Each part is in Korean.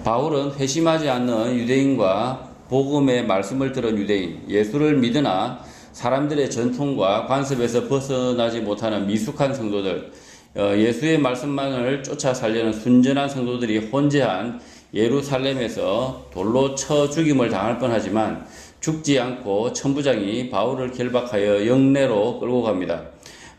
바울은 회심하지 않는 유대인과 복음의 말씀을 들은 유대인, 예수를 믿으나 사람들의 전통과 관습에서 벗어나지 못하는 미숙한 성도들, 예수의 말씀만을 쫓아 살려는 순전한 성도들이 혼재한 예루살렘에서 돌로 쳐 죽임을 당할 뻔하지만 죽지 않고 천부장이 바울을 결박하여 영내로 끌고 갑니다.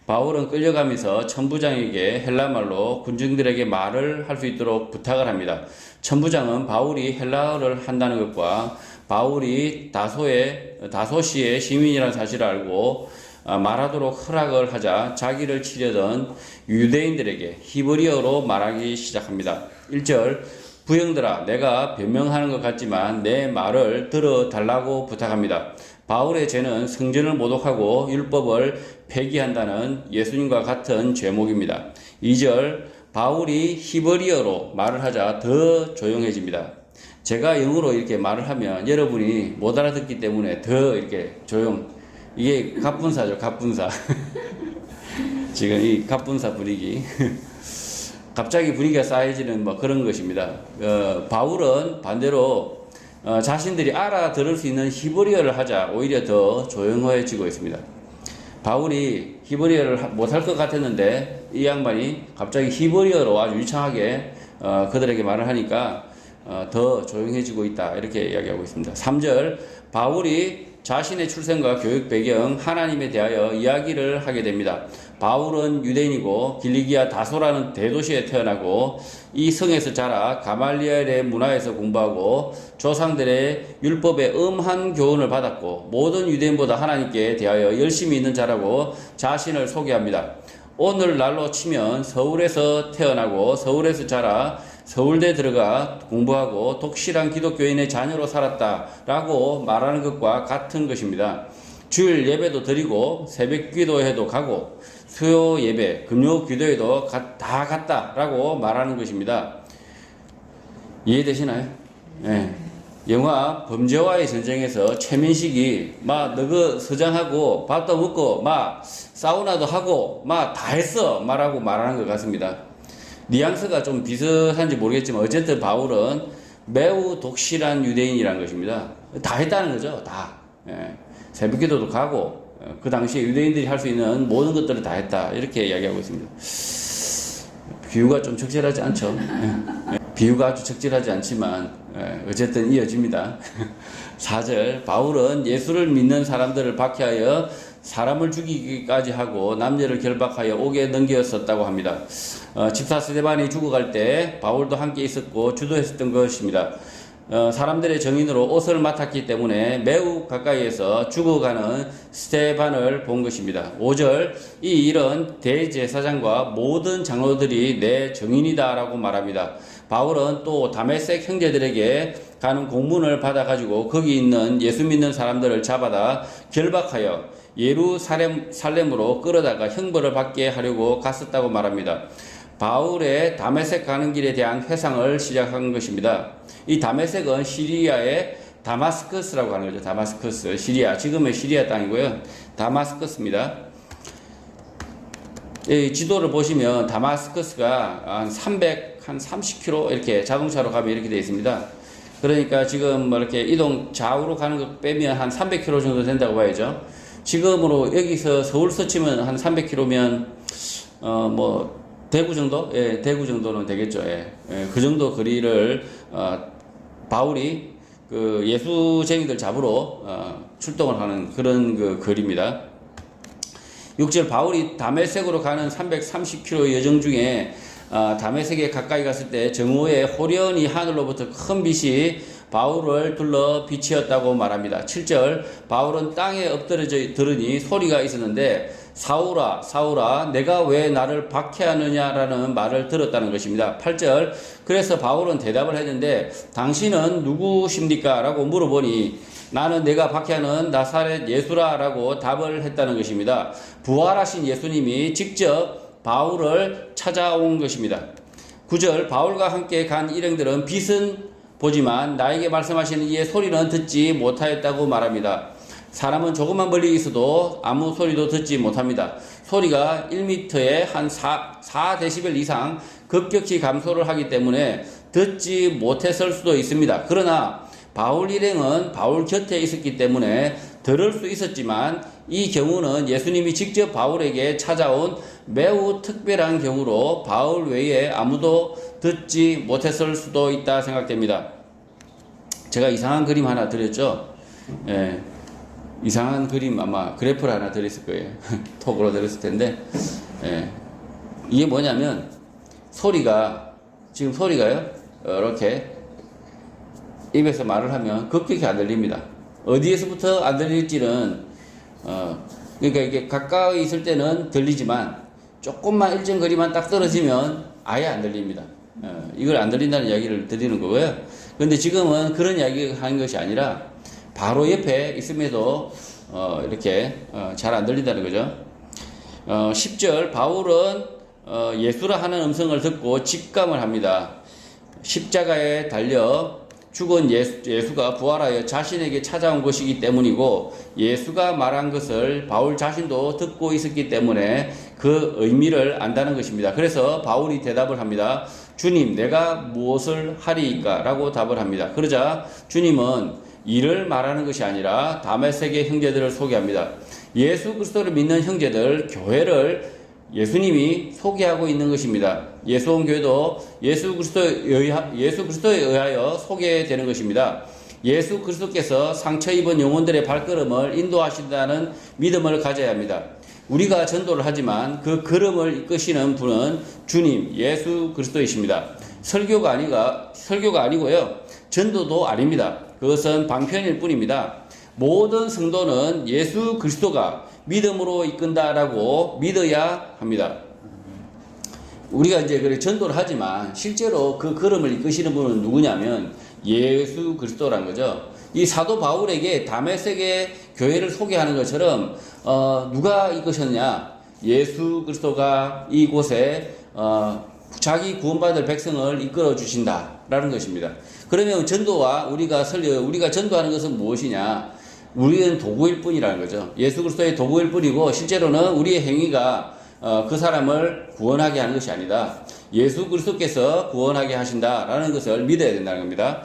바울은 끌려가면서 천부장에게 헬라말로 군중들에게 말을 할 수 있도록 부탁을 합니다. 천부장은 바울이 헬라어를 한다는 것과 바울이 다소시의 시민이라는 사실을 알고 말하도록 허락을 하자 자기를 치려던 유대인들에게 히브리어로 말하기 시작합니다. 1절, 부형들아, 내가 변명하는 것 같지만 내 말을 들어달라고 부탁합니다. 바울의 죄는 성전을 모독하고 율법을 폐기한다는 예수님과 같은 죄목입니다. 2절, 바울이 히브리어로 말을 하자 더 조용해집니다. 제가 영어로 이렇게 말을 하면 여러분이 못 알아듣기 때문에 더 이렇게 이게 갑분사죠, 갑분사. 지금 이 갑분사 분위기. 갑자기 분위기가 쌓여지는 뭐 그런 것입니다. 바울은 반대로 자신들이 알아들을 수 있는 히브리어를 하자 오히려 더 조용해지고 있습니다. 바울이 히브리어를 못할 것 같았는데 이 양반이 갑자기 히브리어로 아주 유창하게 그들에게 말을 하니까 더 조용해지고 있다, 이렇게 이야기하고 있습니다. 3절, 바울이 자신의 출생과 교육 배경, 하나님에 대하여 이야기를 하게 됩니다. 바울은 유대인이고 길리기아 다소라는 대도시에 태어나고 이 성에서 자라 가말리엘의 문화에서 공부하고 조상들의 율법의 엄한 교훈을 받았고 모든 유대인보다 하나님께 대하여 열심히 있는 자라고 자신을 소개합니다. 오늘날로 치면 서울에서 태어나고 서울에서 자라 서울대 들어가 공부하고 독실한 기독교인의 자녀로 살았다라고 말하는 것과 같은 것입니다. 주일 예배도 드리고 새벽 기도회도 가고 수요 예배, 금요 기도회도 다 갔다라고 말하는 것입니다. 이해되시나요? 네. 영화 범죄와의 전쟁에서 최민식이 막 너그 서장하고 밥도 먹고 막 사우나도 하고 막 다 했어 말하고 말하는 것 같습니다. 뉘앙스가 좀 비슷한지 모르겠지만 어쨌든 바울은 매우 독실한 유대인이라는 것입니다. 다 했다는 거죠. 다. 예. 새벽기도도 가고 그 당시에 유대인들이 할 수 있는 모든 것들을 다 했다, 이렇게 이야기하고 있습니다. 비유가 좀 적절하지 않죠. 예. 비유가 아주 적절하지 않지만 어쨌든 이어집니다. 4절, 바울은 예수를 믿는 사람들을 박해하여 사람을 죽이기까지 하고 남녀를 결박하여 옥에 넘겼었다고 합니다. 집사 스데반이 죽어갈 때 바울도 함께 있었고 주도했었던 것입니다. 사람들의 정인으로 옷을 맡았기 때문에 매우 가까이에서 죽어가는 스데반을 본 것입니다. 5절, 이 일은 대제사장과 모든 장로들이 내 정인이다 라고 말합니다. 바울은 또 다메섹 형제들에게 가는 공문을 받아가지고 거기 있는 예수 믿는 사람들을 잡아다 결박하여 예루살렘으로 끌어다가 형벌을 받게 하려고 갔었다고 말합니다. 바울의 다메섹 가는 길에 대한 회상을 시작한 것입니다. 이 다메섹은 시리아의 다마스커스라고 하는 거죠. 다마스커스, 시리아, 지금의 시리아 땅이고요. 다마스커스입니다. 이 지도를 보시면 다마스커스가 한 30km 이렇게 자동차로 가면 이렇게 되어 있습니다. 그러니까 지금 뭐 이렇게 이동 좌우로 가는 거 빼면 한 300km 정도 된다고 봐야죠. 지금으로 여기서 서울 서치면 한 300km면 뭐 대구 정도? 예, 대구 정도는 되겠죠. 예, 그 정도 거리를 바울이 그 예수쟁이들 잡으러 출동을 하는 그런 그 거리입니다. 6절, 바울이 다메섹으로 가는 330km 여정 중에 다메섹에 가까이 갔을 때 정오에 호련히 하늘로부터 큰 빛이 바울을 둘러 빛이었다고 말합니다. 7절, 바울은 땅에 엎드려져 들으니 소리가 있었는데 사울아 사울아 내가 왜 나를 박해하느냐라는 말을 들었다는 것입니다. 8절, 그래서 바울은 대답을 했는데 당신은 누구십니까? 라고 물어보니 나는 내가 박해하는 나사렛 예수라 라고 답을 했다는 것입니다. 부활하신 예수님이 직접 바울을 찾아온 것입니다. 9절, 바울과 함께 간 일행들은 빛은 보지만 나에게 말씀하시는 이의 소리는 듣지 못하였다고 말합니다. 사람은 조금만 멀리 있어도 아무 소리도 듣지 못합니다. 소리가 1m에 한 4dB 이상 급격히 감소를 하기 때문에 듣지 못했을 수도 있습니다. 그러나 바울 일행은 바울 곁에 있었기 때문에 들을 수 있었지만 이 경우는 예수님이 직접 바울에게 찾아온 매우 특별한 경우로 바울 외에 아무도 듣지 못했을 수도 있다 생각됩니다. 제가 이상한 그림 하나 드렸죠? 예, 이상한 그림 아마 그래프를 하나 드렸을 거예요. 톡으로 드렸을 텐데, 예, 이게 뭐냐면 소리가 지금 소리가요 이렇게 입에서 말을 하면 급격히 안 들립니다. 어디에서부터 안 들릴지는 그러니까 이게 가까이 있을 때는 들리지만 조금만 일정 거리만 딱 떨어지면 아예 안 들립니다. 이걸 안 들린다는 이야기를 드리는 거고요. 그런데 지금은 그런 이야기 하는 것이 아니라 바로 옆에 있음에도 이렇게 잘 안 들린다는 거죠. 10절 바울은 예수라 하는 음성을 듣고 직감을 합니다. 십자가에 달려 죽은 예수가 부활하여 자신에게 찾아온 것이기 때문이고 예수가 말한 것을 바울 자신도 듣고 있었기 때문에 그 의미를 안다는 것입니다. 그래서 바울이 대답을 합니다. 주님, 내가 무엇을 하리이까? 라고 답을 합니다. 그러자 주님은 이를 말하는 것이 아니라 다메섹의 형제들을 소개합니다. 예수 그리스도를 믿는 형제들, 교회를 예수님이 소개하고 있는 것입니다. 예수온 교회도 예수 그리스도에 의하여 소개되는 것입니다. 예수 그리스도께서 상처 입은 영혼들의 발걸음을 인도하신다는 믿음을 가져야 합니다. 우리가 전도를 하지만 그 걸음을 이끄시는 분은 주님 예수 그리스도이십니다. 설교가 아니고요. 전도도 아닙니다. 그것은 방편일 뿐입니다. 모든 성도는 예수 그리스도가 믿음으로 이끈다라고 믿어야 합니다. 우리가 이제 그래 전도를 하지만 실제로 그 걸음을 이끄시는 분은 누구냐면 예수 그리스도라는 거죠. 이 사도 바울에게 다메섹의 교회를 소개하는 것처럼 누가 이끄셨냐? 예수 그리스도가 이곳에 자기 구원받을 백성을 이끌어 주신다라는 것입니다. 그러면 전도와 우리가 전도하는 것은 무엇이냐? 우리는 도구일 뿐이라는 거죠. 예수 그리스도의 도구일 뿐이고 실제로는 우리의 행위가 그 사람을 구원하게 하는 것이 아니다. 예수 그리스도께서 구원하게 하신다라는 것을 믿어야 된다는 겁니다.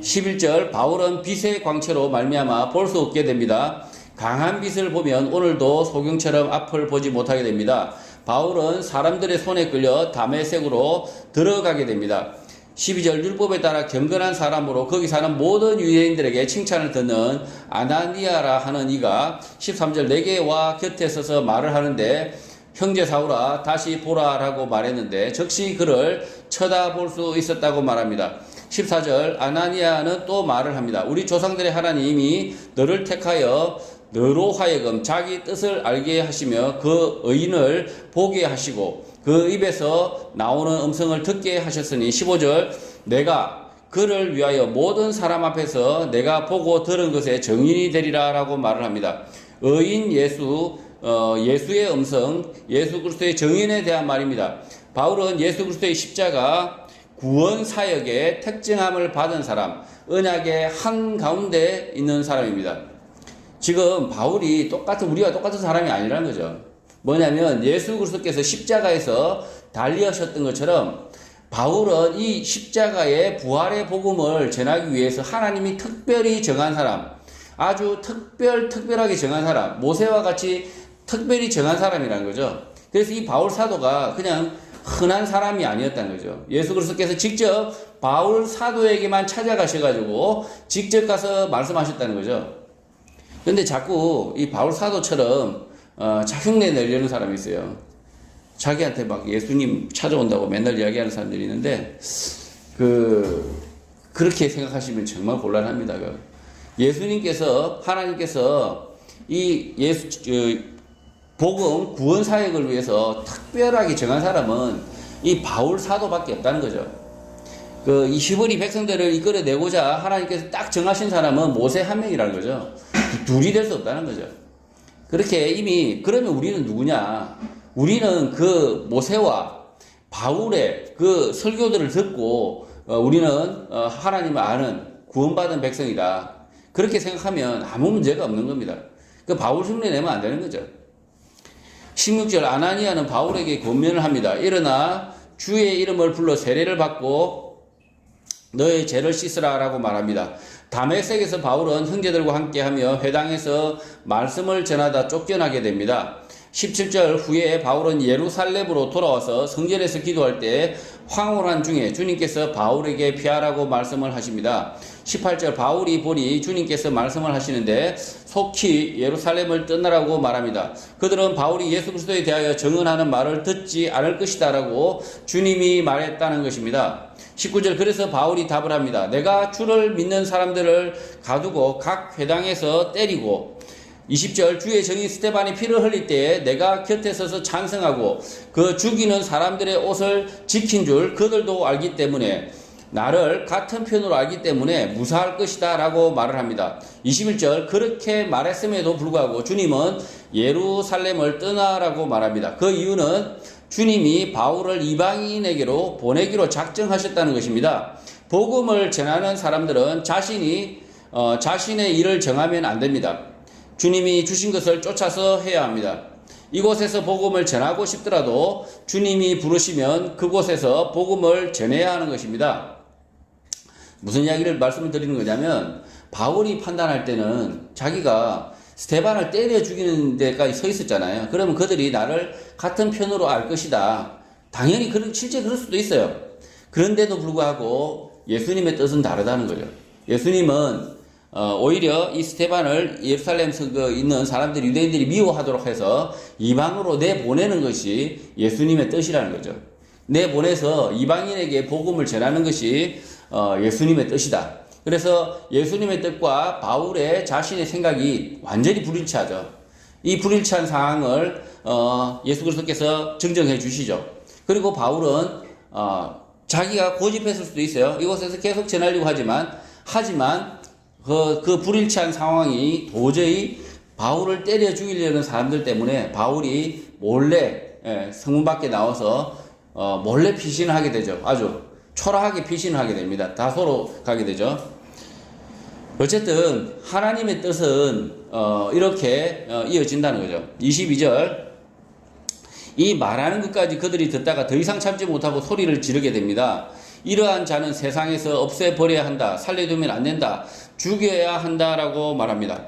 11절 바울은 빛의 광채로 말미암아 볼 수 없게 됩니다. 강한 빛을 보면 오늘도 소경처럼 앞을 보지 못하게 됩니다. 바울은 사람들의 손에 끌려 다메섹으로 들어가게 됩니다. 12절 율법에 따라 경건한 사람으로 거기 사는 모든 유대인들에게 칭찬을 듣는 아나니아라 하는 이가 13절 내게 와 곁에 서서 말을 하는데 형제 사울아 다시 보라라고 말했는데 즉시 그를 쳐다볼 수 있었다고 말합니다. 14절 아나니아는 또 말을 합니다. 우리 조상들의 하나님이 너를 택하여 너로 하여금 자기 뜻을 알게 하시며 그 의인을 보게 하시고 그 입에서 나오는 음성을 듣게 하셨으니 15절 내가 그를 위하여 모든 사람 앞에서 내가 보고 들은 것에 증인이 되리라 라고 말을 합니다. 의인 예수의 음성, 예수 그리스도의 증인에 대한 말입니다. 바울은 예수 그리스도의 십자가 구원 사역의 특정함을 받은 사람, 언약의 한가운데 있는 사람입니다. 지금 바울이 우리가 똑같은 사람이 아니라는 거죠. 뭐냐면 예수 그리스도께서 십자가에서 달리하셨던 것처럼 바울은 이 십자가의 부활의 복음을 전하기 위해서 하나님이 특별히 정한 사람, 아주 특별하게 정한 사람, 모세와 같이 특별히 정한 사람이라는 거죠. 그래서 이 바울 사도가 그냥 흔한 사람이 아니었다는 거죠. 예수 그리스도께서 직접 바울 사도에게만 찾아가셔가지고 직접 가서 말씀하셨다는 거죠. 근데 자꾸 이 바울 사도처럼 흉내 내려는 사람이 있어요. 자기한테 막 예수님 찾아온다고 맨날 이야기하는 사람들이 있는데 그렇게 생각하시면 정말 곤란합니다. 하나님께서 이 복음 구원 사역을 위해서 특별하게 정한 사람은 이 바울 사도밖에 없다는 거죠. 이 히브리 백성들을 이끌어내고자 하나님께서 딱 정하신 사람은 모세 한 명이라는 거죠. 둘이 될 수 없다는 거죠. 그렇게 그러면 우리는 누구냐? 우리는 그 모세와 바울의 그 설교들을 듣고 우리는 하나님을 아는 구원받은 백성이다. 그렇게 생각하면 아무 문제가 없는 겁니다. 바울 흉내 내면 안 되는 거죠. 16절 아나니아는 바울에게 권면을 합니다. 일어나 주의 이름을 불러 세례를 받고 너의 죄를 씻으라 라고 말합니다. 다메섹에서 바울은 형제들과 함께하며 회당에서 말씀을 전하다 쫓겨나게 됩니다. 17절 후에 바울은 예루살렘으로 돌아와서 성전에서 기도할 때 황홀한 중에 주님께서 바울에게 피하라고 말씀을 하십니다. 18절 바울이 보니 주님께서 말씀을 하시는데 속히 예루살렘을 떠나라고 말합니다. 그들은 바울이 예수 그리스도에 대하여 증언하는 말을 듣지 않을 것이다 라고 주님이 말했다는 것입니다. 19절 그래서 바울이 답을 합니다. 내가 주를 믿는 사람들을 가두고 각 회당에서 때리고 20절 주의 정인 스데반이 피를 흘릴 때에 내가 곁에 서서 찬성하고 그 죽이는 사람들의 옷을 지킨 줄 그들도 알기 때문에 나를 같은 편으로 알기 때문에 무사할 것이다 라고 말을 합니다. 21절 그렇게 말했음에도 불구하고 주님은 예루살렘을 떠나라고 말합니다. 그 이유는 주님이 바울을 이방인에게로 보내기로 작정하셨다는 것입니다. 복음을 전하는 사람들은 자신의 일을 정하면 안 됩니다. 주님이 주신 것을 쫓아서 해야 합니다. 이곳에서 복음을 전하고 싶더라도 주님이 부르시면 그곳에서 복음을 전해야 하는 것입니다. 무슨 이야기를 말씀을 드리는 거냐면 바울이 판단할 때는 자기가 스데반을 때려 죽이는 데까지 서 있었잖아요. 그러면 그들이 나를 같은 편으로 알 것이다. 당연히 실제 그럴 수도 있어요. 그런데도 불구하고 예수님의 뜻은 다르다는 거죠. 예수님은 오히려 이 스데반을 예루살렘에 있는 사람들, 유대인들이 미워하도록 해서 이방으로 내보내는 것이 예수님의 뜻이라는 거죠. 내보내서 이방인에게 복음을 전하는 것이 예수님의 뜻이다. 그래서 예수님의 뜻과 바울의 자신의 생각이 완전히 불일치하죠. 이 불일치한 상황을 예수 그리스도께서 증정해 주시죠. 그리고 바울은 자기가 고집했을 수도 있어요. 이곳에서 계속 전하려고 하지만 그 불일치한 상황이 도저히 바울을 때려 죽이려는 사람들 때문에 바울이 몰래 성문 밖에 나와서 몰래 피신을 하게 되죠. 아주 초라하게 피신을 하게 됩니다. 다소로 가게 되죠. 어쨌든 하나님의 뜻은 이렇게 이어진다는 거죠. 22절 이 말하는 것까지 그들이 듣다가 더 이상 참지 못하고 소리를 지르게 됩니다. 이러한 자는 세상에서 없애버려야 한다. 살려두면 안 된다. 죽여야 한다라고 말합니다.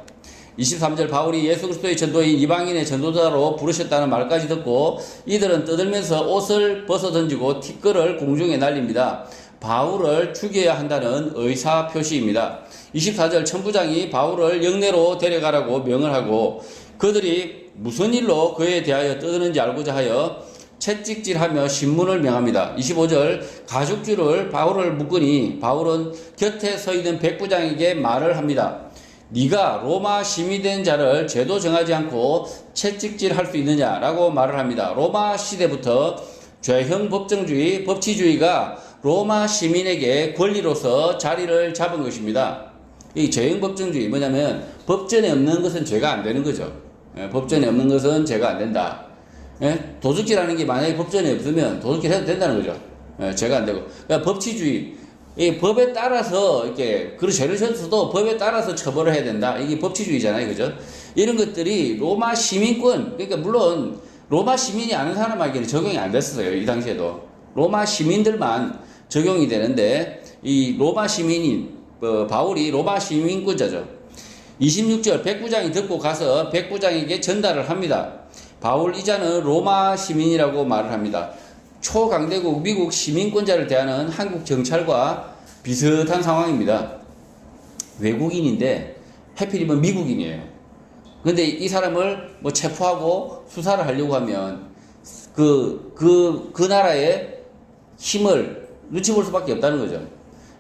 23절 바울이 예수 그리스도의 전도인 이방인의 전도자로 부르셨다는 말까지 듣고 이들은 떠들면서 옷을 벗어던지고 티끌을 공중에 날립니다. 바울을 죽여야 한다는 의사표시입니다. 24절 천부장이 바울을 영내로 데려가라고 명을 하고 그들이 무슨 일로 그에 대하여 떠드는지 알고자 하여 채찍질하며 신문을 명합니다. 25절 가죽줄을 바울을 묶으니 바울은 곁에 서 있는 백부장에게 말을 합니다. 네가 로마 시민이 된 자를 죄도 정하지 않고 채찍질할 수 있느냐라고 말을 합니다. 로마 시대부터 죄형 법정주의, 법치주의가 로마 시민에게 권리로서 자리를 잡은 것입니다. 이 죄형 법정주의 뭐냐면 법전에 없는 것은 죄가 안 되는 거죠. 법전에 없는 것은 죄가 안 된다. 도둑질하는 게 만약에 법전에 없으면 도둑질 해도 된다는 거죠. 죄가 안 되고. 그러니까 법치주의, 이 법에 따라서 이렇게 그 죄를 졌어도 법에 따라서 처벌을 해야 된다. 이게 법치주의잖아요, 그죠? 이런 것들이 로마 시민권, 그러니까 물론 로마 시민이 아는 사람에게는 적용이 안 됐어요, 이 당시에도. 로마 시민들만 적용이 되는데 이 로마 시민이 바울이 로마 시민권자죠. 26절 백부장이 듣고 가서 백부장에게 전달을 합니다. 바울 이자는 로마 시민이라고 말을 합니다. 초강대국 미국 시민권자를 대하는 한국 정찰과 비슷한 상황입니다. 외국인인데 하필이면 미국인이에요. 근데 이 사람을 뭐 체포하고 수사를 하려고 하면 그 나라의 힘을 눈치 볼 수밖에 없다는 거죠.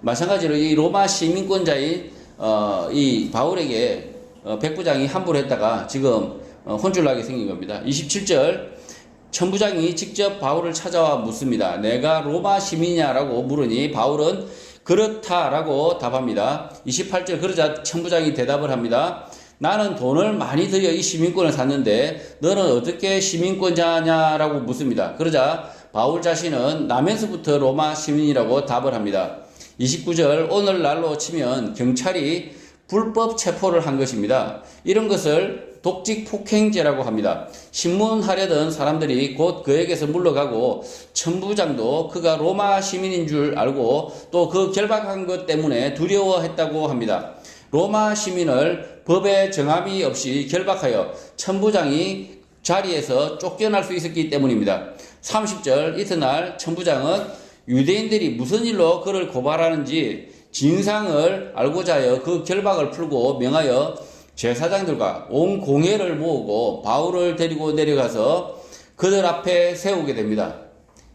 마찬가지로 이 로마 시민권자인 이 바울에게 백부장이 함부로 했다가 지금 혼쭐나게 생긴 겁니다. 27절 천부장이 직접 바울을 찾아와 묻습니다. 내가 로마 시민이냐라고 물으니 바울은 그렇다라고 답합니다. 28절 그러자 천부장이 대답을 합니다. 나는 돈을 많이 들여 이 시민권을 샀는데 너는 어떻게 시민권자냐라고 묻습니다. 그러자 바울 자신은 나면서부터 로마 시민이라고 답을 합니다. 29절 오늘날로 치면 경찰이 불법 체포를 한 것입니다. 이런 것을 독직 폭행죄라고 합니다. 신문하려던 사람들이 곧 그에게서 물러가고 천부장도 그가 로마 시민인 줄 알고 또 그 결박한 것 때문에 두려워했다고 합니다. 로마 시민을 법의 정함이 없이 결박하여 천부장이 자리에서 쫓겨날 수 있었기 때문입니다. 30절 이튿날 천부장은 유대인들이 무슨 일로 그를 고발하는지 진상을 알고자 하여 그 결박을 풀고 명하여 제사장들과 온 공회를 모으고 바울을 데리고 내려가서 그들 앞에 세우게 됩니다.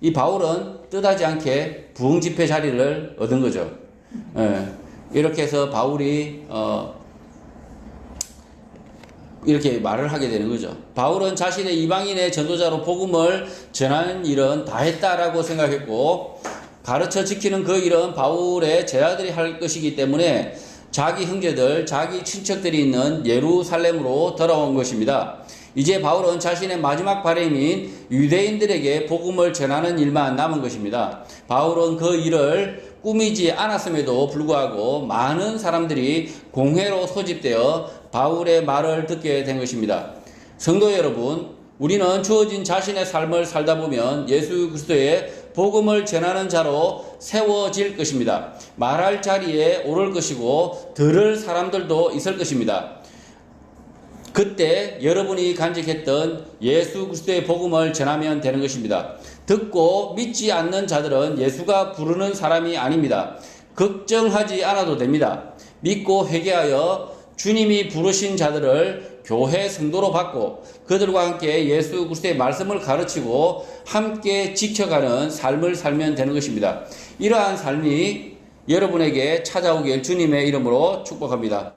이 바울은 뜻하지 않게 부흥집회 자리를 얻은 거죠. 이렇게 해서 바울이 이렇게 말을 하게 되는 거죠. 바울은 자신의 이방인의 전도자로 복음을 전하는 일은 다 했다라고 생각했고 가르쳐 지키는 그 일은 바울의 제자들이 할 것이기 때문에 자기 형제들, 자기 친척들이 있는 예루살렘으로 돌아온 것입니다. 이제 바울은 자신의 마지막 바람인 유대인들에게 복음을 전하는 일만 남은 것입니다. 바울은 그 일을 꾸미지 않았음에도 불구하고 많은 사람들이 공회로 소집되어 바울의 말을 듣게 된 것입니다. 성도 여러분, 우리는 주어진 자신의 삶을 살다 보면 예수 그리스도의 복음을 전하는 자로 세워질 것입니다. 말할 자리에 오를 것이고 들을 사람들도 있을 것입니다. 그때 여러분이 간직했던 예수 그리스도의 복음을 전하면 되는 것입니다. 듣고 믿지 않는 자들은 예수가 부르는 사람이 아닙니다. 걱정하지 않아도 됩니다. 믿고 회개하여 주님이 부르신 자들을 교회 성도로 받고 그들과 함께 예수 그리스도의 말씀을 가르치고 함께 지켜가는 삶을 살면 되는 것입니다. 이러한 삶이 여러분에게 찾아오길 주님의 이름으로 축복합니다.